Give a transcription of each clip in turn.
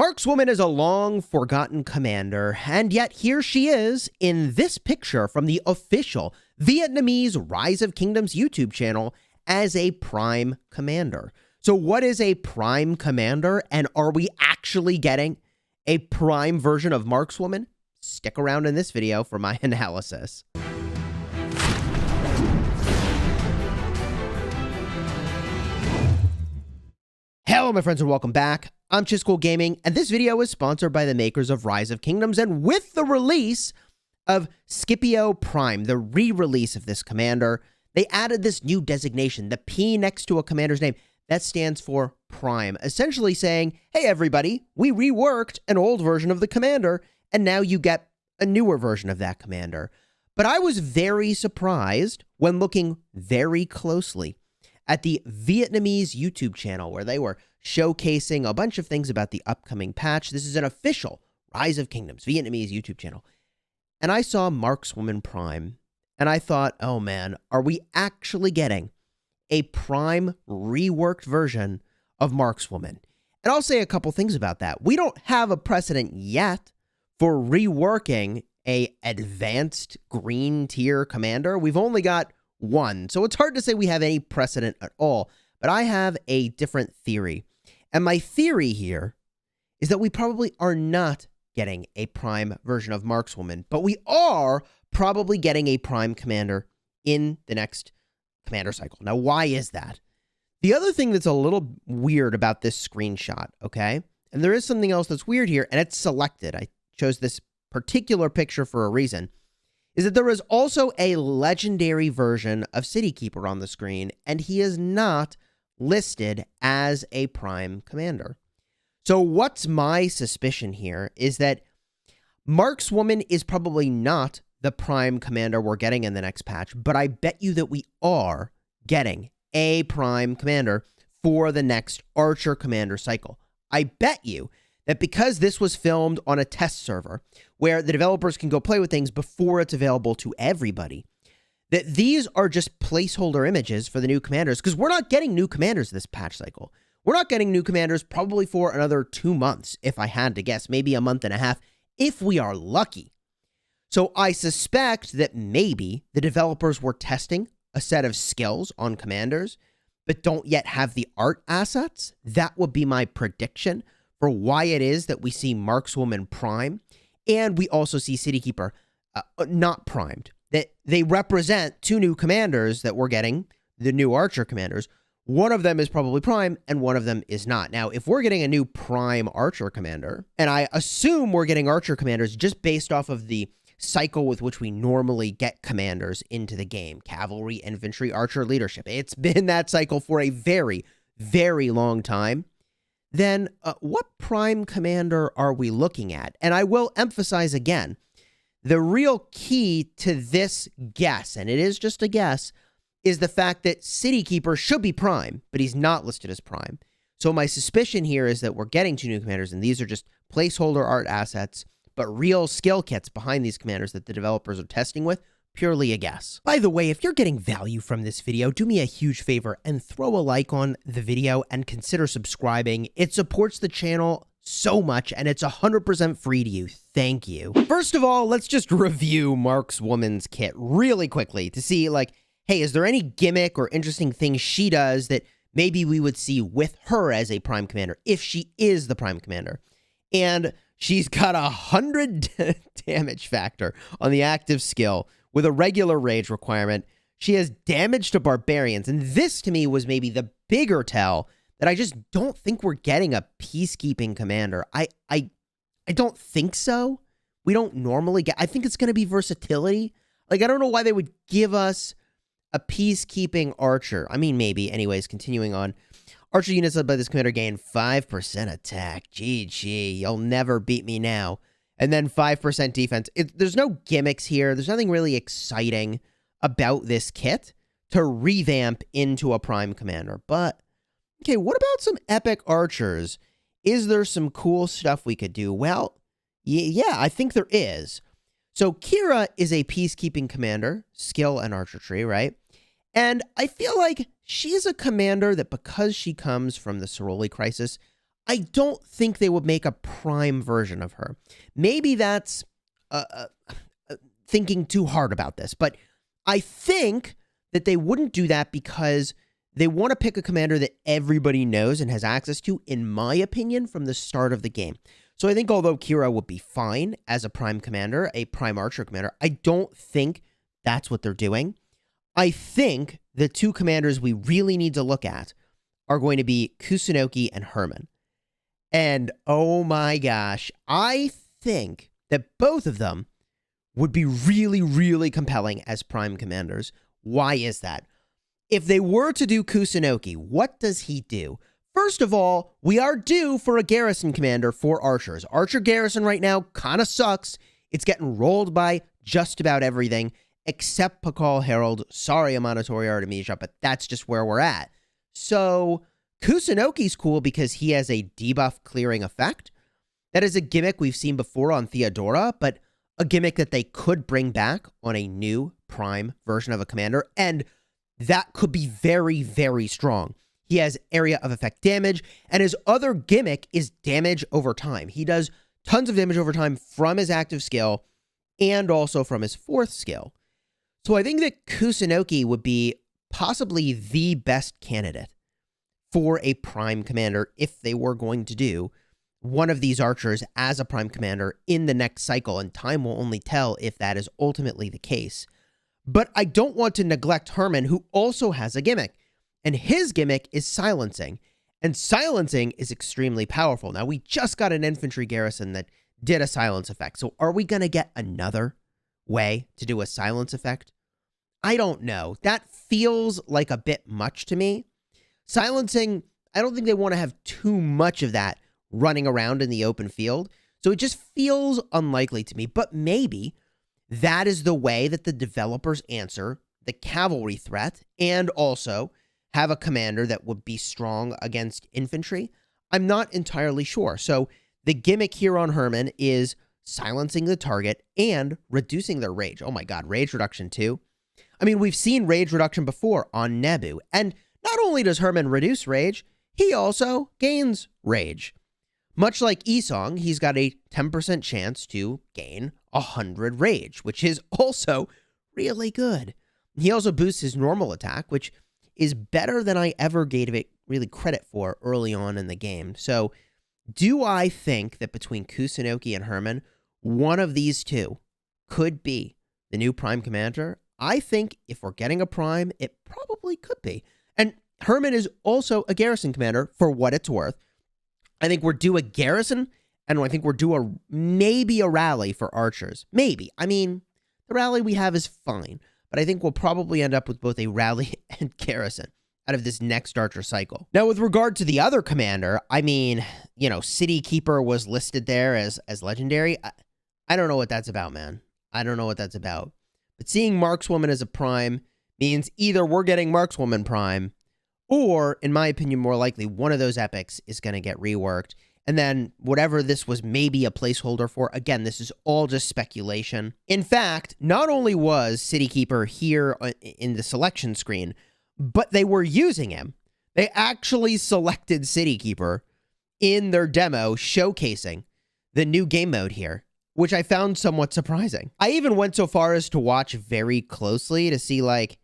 Markswoman is a long-forgotten commander, and yet here she is in this picture from the official Vietnamese Rise of Kingdoms YouTube channel as a Prime Commander. So what is a Prime Commander, and are we actually getting a Prime version of Markswoman? Stick around in this video for my analysis. Hello, my friends, and welcome back. I'm Chisgule Gaming, and this video is sponsored by the makers of Rise of Kingdoms, and with the release of Scipio Prime, the re-release of this commander, they added this new designation, the P next to a commander's name. That stands for Prime, essentially saying, hey, everybody, we reworked an old version of the commander, and now you get a newer version of that commander. But I was very surprised when looking very closely at the Vietnamese YouTube channel where they were showcasing a bunch of things about the upcoming patch. This is an official Rise of Kingdoms Vietnamese YouTube channel. And I saw Markswoman Prime, and I thought, oh man, are we actually getting a Prime reworked version of Markswoman? And I'll say a couple things about that. We don't have a precedent yet for reworking a advanced green tier commander. We've only got one, so it's hard to say we have any precedent at all. But I have a different theory. And my theory here is that we probably are not getting a Prime version of Markswoman, but we are probably getting a Prime commander in the next commander cycle. Now, why is that? The other thing that's a little weird about this screenshot, okay? And there is something else that's weird here, and it's selected. I chose this particular picture for a reason, is that there is also a legendary version of City Keeper on the screen, and he is not listed as a Prime commander. So what's my suspicion here is that Markswoman is probably not the Prime commander we're getting in the next patch, but I bet you that we are getting a Prime commander for the next Archer commander cycle. I bet you that because this was filmed on a test server where the developers can go play with things before it's available to everybody, that these are just placeholder images for the new commanders, because we're not getting new commanders this patch cycle. We're not getting new commanders probably for another 2 months, if I had to guess, maybe a month and a half, if we are lucky. So I suspect that maybe the developers were testing a set of skills on commanders, but don't yet have the art assets. That would be my prediction for why it is that we see Markswoman Prime, and we also see City Keeper not primed. That they represent two new commanders that we're getting, the new Archer commanders. One of them is probably Prime, and one of them is not. Now, if we're getting a new Prime Archer commander, and I assume we're getting Archer commanders just based off of the cycle with which we normally get commanders into the game, Cavalry, Infantry, Archer, Leadership. It's been that cycle for a very, very long time. Then what Prime commander are we looking at? And I will emphasize again, the real key to this guess, and it is just a guess, is the fact that City Keeper should be Prime, but he's not listed as Prime. So my suspicion here is that we're getting two new commanders, and these are just placeholder art assets, but real skill kits behind these commanders that the developers are testing with. Purely a guess. By the way, if you're getting value from this video, do me a huge favor and throw a like on the video and consider subscribing. It supports the channel so much, and it's 100% free to you. Thank you. First of all, let's just review Markswoman's kit really quickly to see, like, hey, is there any gimmick or interesting things she does that maybe we would see with her as a Prime commander, if she is the Prime commander? And she's got 100 damage factor on the active skill, with a regular rage requirement. She has damage to barbarians, and this to me was maybe the bigger tell that I just don't think we're getting a peacekeeping commander. I don't think so. We don't normally get, I think it's going to be versatility. Like, I don't know why they would give us a peacekeeping archer. I mean, maybe. Anyways, continuing on. Archer units led by this commander gain 5% attack. GG, you'll never beat me now. And then 5% defense. There's no gimmicks here. There's nothing really exciting about this kit to revamp into a Prime commander. But, okay, what about some epic archers? Is there some cool stuff we could do? Well, yeah, I think there is. So Kira is a peacekeeping commander, skill and archerry, right? And I feel like she's a commander that, because she comes from the Soroli crisis, I don't think they would make a Prime version of her. Maybe that's thinking too hard about this, but I think that they wouldn't do that because they want to pick a commander that everybody knows and has access to, in my opinion, from the start of the game. So I think although Kira would be fine as a Prime commander, a Prime Archer commander, I don't think that's what they're doing. I think the two commanders we really need to look at are going to be Kusunoki and Herman. And oh my gosh, I think that both of them would be really, really compelling as Prime commanders. Why is that? If they were to do Kusunoki, what does he do? First of all, we are due for a garrison commander for archers. Archer garrison right now kind of sucks. It's getting rolled by just about everything except Pakal Herald. Sorry, Amanatori Artemisia, but that's just where we're at. So Kusunoki's cool because he has a debuff clearing effect. That is a gimmick we've seen before on Theodora, but a gimmick that they could bring back on a new Prime version of a commander, and that could be very, very strong. He has area of effect damage, and his other gimmick is damage over time. He does tons of damage over time from his active skill and also from his fourth skill. So I think that Kusunoki would be possibly the best candidate for a Prime commander if they were going to do one of these archers as a Prime commander in the next cycle, and time will only tell if that is ultimately the case. But I don't want to neglect Herman, who also has a gimmick, and his gimmick is silencing, and silencing is extremely powerful. Now, we just got an infantry garrison that did a silence effect, so are we going to get another way to do a silence effect? I don't know. That feels like a bit much to me. Silencing, I don't think they want to have too much of that running around in the open field, so it just feels unlikely to me, but maybe that is the way that the developers answer the cavalry threat and also have a commander that would be strong against infantry. I'm not entirely sure. So the gimmick here on Herman is silencing the target and reducing their rage. Oh my god, rage reduction too. I mean, we've seen rage reduction before on Nebu, and not only does Herman reduce rage, he also gains rage. Much like Isong, he's got a 10% chance to gain 100 rage, which is also really good. He also boosts his normal attack, which is better than I ever gave it really credit for early on in the game. So do I think that between Kusunoki and Herman, one of these two could be the new Prime commander? I think if we're getting a Prime, it probably could be. And Herman is also a garrison commander for what it's worth. I think we're due a garrison, and I think we're due maybe a rally for archers. Maybe. I mean, the rally we have is fine, but I think we'll probably end up with both a rally and garrison out of this next archer cycle. Now, with regard to the other commander, I mean, you know, City Keeper was listed there as legendary. I don't know what that's about, man. I don't know what that's about. But seeing Markswoman as a Prime means either we're getting Markswoman Prime, or, in my opinion, more likely, one of those epics is going to get reworked. And then whatever this was maybe a placeholder for, again, this is all just speculation. In fact, not only was City Keeper here in the selection screen, but they were using him. They actually selected City Keeper in their demo showcasing the new game mode here, which I found somewhat surprising. I even went so far as to watch very closely to see, like,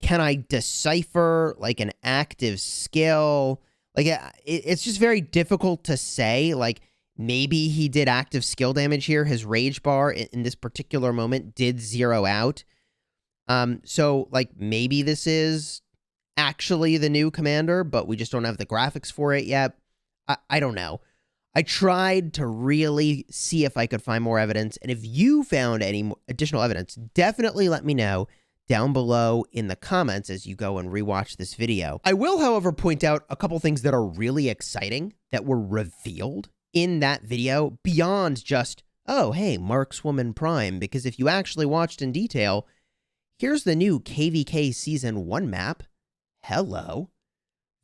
can I decipher, like, an active skill? Like, it's just very difficult to say. Like, maybe he did active skill damage here. His rage bar in this particular moment did zero out. So, like, maybe this is actually the new commander, but we just don't have the graphics for it yet. I don't know. I tried to really see if I could find more evidence, and if you found any additional evidence, definitely let me know down below in the comments as you go and rewatch this video. I will, however, point out a couple things that are really exciting that were revealed in that video beyond just, oh, hey, Markswoman Prime, because if you actually watched in detail, here's the new KVK Season 1 map. Hello.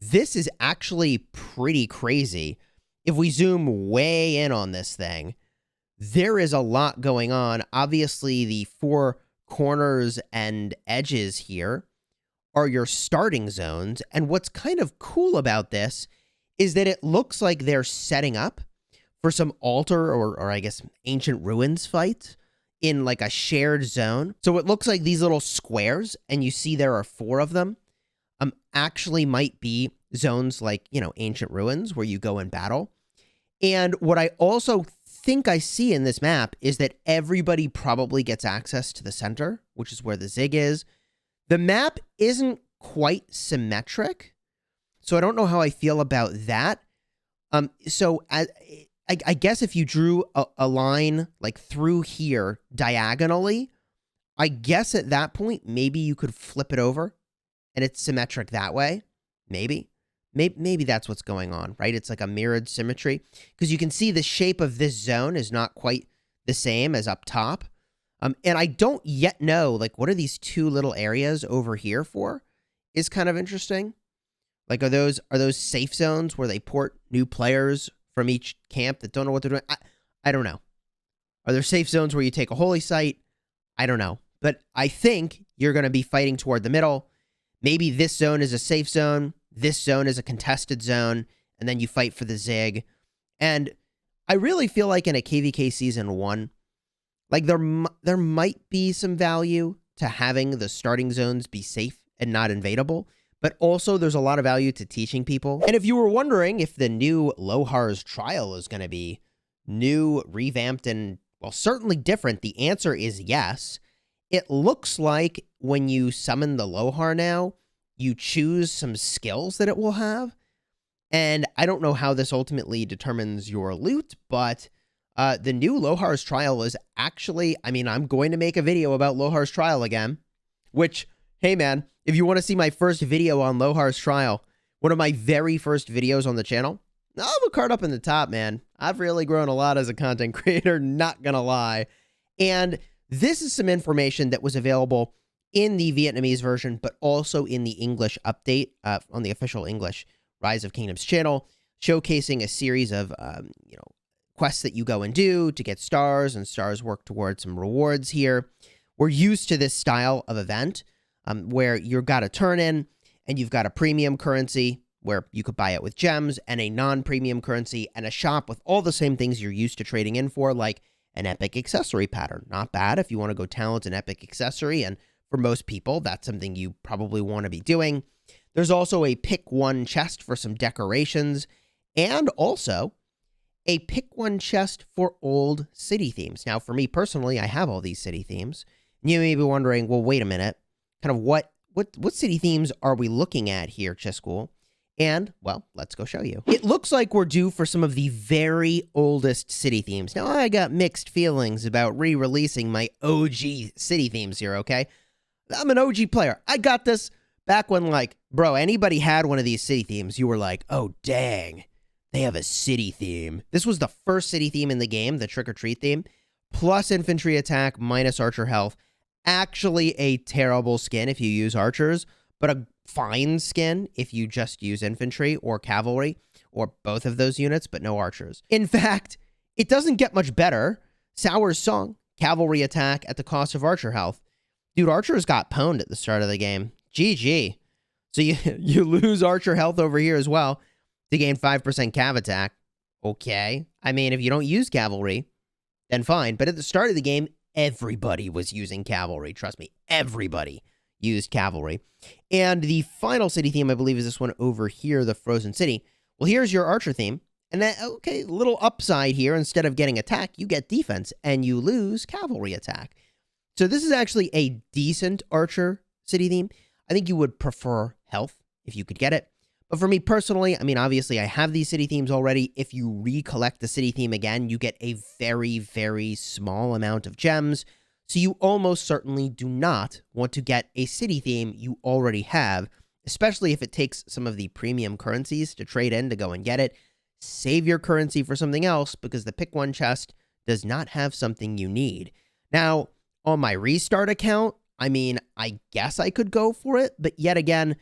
This is actually pretty crazy. If we zoom way in on this thing, there is a lot going on. Obviously, the four corners and edges here are your starting zones. And what's kind of cool about this is that it looks like they're setting up for some altar or I guess ancient ruins fight in like a shared zone. So it looks like these little squares, and you see there are 4 of them, actually might be zones like, you know, ancient ruins where you go and battle. And what I also think I see in this map is that everybody probably gets access to the center, which is where the Zig is. The map isn't quite symmetric, so I don't know how I feel about that. So I guess if you drew a line like through here diagonally, I guess at that point, maybe you could flip it over and it's symmetric that way. Maybe that's what's going on, right? It's like a mirrored symmetry, because you can see the shape of this zone is not quite the same as up top. And I don't yet know, like, what are these 2 little areas over here for? Is kind of interesting. Like, are those safe zones where they port new players from each camp that don't know what they're doing? I don't know. Are there safe zones where you take a holy site? I don't know. But I think you're going to be fighting toward the middle. Maybe this zone is a safe zone. This zone is a contested zone. And then you fight for the Zig. And I really feel like in a KVK Season 1, like there might be some value to having the starting zones be safe and not invadable. But also there's a lot of value to teaching people. And if you were wondering if the new Lohar's trial is going to be new, revamped, and, well, certainly different, the answer is yes. It looks like when you summon the Lohar now, you choose some skills that it will have. And I don't know how this ultimately determines your loot, but the new Lohar's trial is actually, I mean, I'm going to make a video about Lohar's trial again, which, hey man, if you want to see my first video on Lohar's trial, one of my very first videos on the channel, I'll have a card up in the top, man. I've really grown a lot as a content creator, not gonna lie. And this is some information that was available in the Vietnamese version, but also in the English update on the official English Rise of Kingdoms channel, showcasing a series of, quests that you go and do to get stars, and stars work towards some rewards here. We're used to this style of event where you've got a turn in and you've got a premium currency where you could buy it with gems, and a non-premium currency and a shop with all the same things you're used to trading in for, like an epic accessory pattern. Not bad if you want to go talent an epic accessory, and for most people, that's something you probably want to be doing. There's also a pick 1 chest for some decorations, and also a pick 1 chest for old city themes. Now, for me personally, I have all these city themes. You may be wondering, well, wait a minute, kind of what city themes are we looking at here, Chisgule? And, well, let's go show you. It looks like we're due for some of the very oldest city themes. Now, I got mixed feelings about re-releasing my OG city themes here, okay? I'm an OG player. I got this back when, like, bro, anybody had one of these city themes, you were like, oh, dang, they have a city theme. This was the first city theme in the game, the trick-or-treat theme, plus infantry attack, minus archer health. Actually a terrible skin if you use archers, but a fine skin if you just use infantry or cavalry, or both of those units, but no archers. In fact, it doesn't get much better. Sour's Song, cavalry attack at the cost of archer health. Dude, archers got pwned at the start of the game. GG. So you lose archer health over here as well to gain 5% cav attack. Okay. I mean, if you don't use cavalry, then fine. But at the start of the game, everybody was using cavalry. Trust me, everybody used cavalry. And the final city theme, I believe, is this one over here, the Frozen City. Well, here's your archer theme. And then, okay, little upside here. Instead of getting attack, you get defense, and you lose cavalry attack. So this is actually a decent archer city theme. I think you would prefer health if you could get it. But for me personally, I mean, obviously I have these city themes already. If you recollect the city theme again, you get a very, very small amount of gems. So you almost certainly do not want to get a city theme you already have, especially if it takes some of the premium currencies to trade in to go and get it. Save your currency for something else, because the pick 1 chest does not have something you need. Now, on my restart account, I mean, I guess I could go for it, but yet again,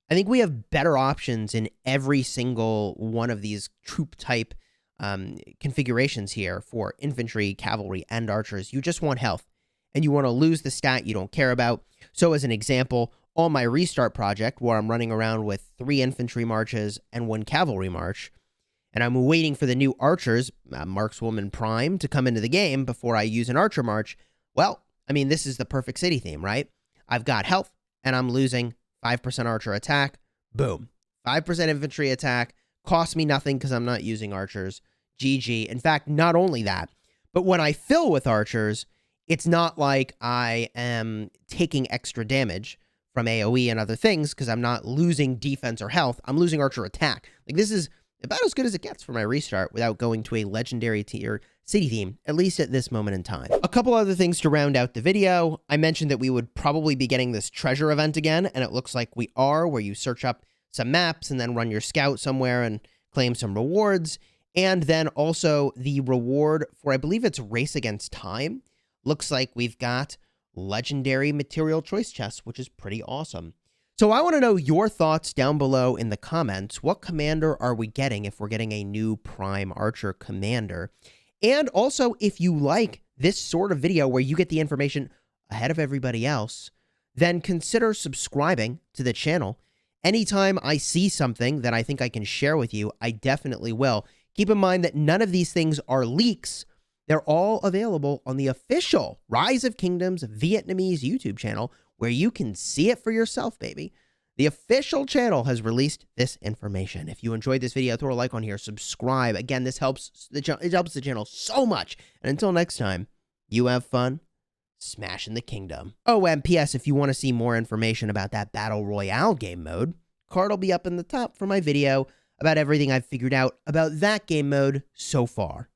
I think we have better options in every single one of these troop type configurations here for infantry, cavalry, and archers. You just want health, and you want to lose the stat you don't care about. So as an example, on my restart project where I'm running around with 3 infantry marches and 1 cavalry march, and I'm waiting for the new archers, Markswoman Prime, to come into the game before I use an archer march. Well, I mean, this is the perfect city theme, right? I've got health, and I'm losing 5% archer attack. Boom. 5% infantry attack. Costs me nothing because I'm not using archers. GG. In fact, not only that, but when I fill with archers, it's not like I am taking extra damage from AoE and other things because I'm not losing defense or health. I'm losing archer attack. Like, this is about as good as it gets for my restart without going to a legendary tier city theme, at least at this moment in time. A couple other things to round out the video. I mentioned that we would probably be getting this treasure event again, and it looks like we are, where you search up some maps and then run your scout somewhere and claim some rewards. And then also the reward for, I believe it's Race Against Time. Looks like we've got legendary material choice chests, which is pretty awesome. So I want to know your thoughts down below in the comments. What commander are we getting if we're getting a new Prime Archer commander? And also, if you like this sort of video where you get the information ahead of everybody else, then consider subscribing to the channel. Anytime I see something that I think I can share with you, I definitely will. Keep in mind that none of these things are leaks. They're all available on the official Rise of Kingdoms Vietnamese YouTube channel, where you can see it for yourself, baby. The official channel has released this information. If you enjoyed this video, throw a like on here, subscribe. Again, this helps the channel so much. And until next time, you have fun smashing the kingdom. Oh, and P.S. if you want to see more information about that Battle Royale game mode, card will be up in the top for my video about everything I've figured out about that game mode so far.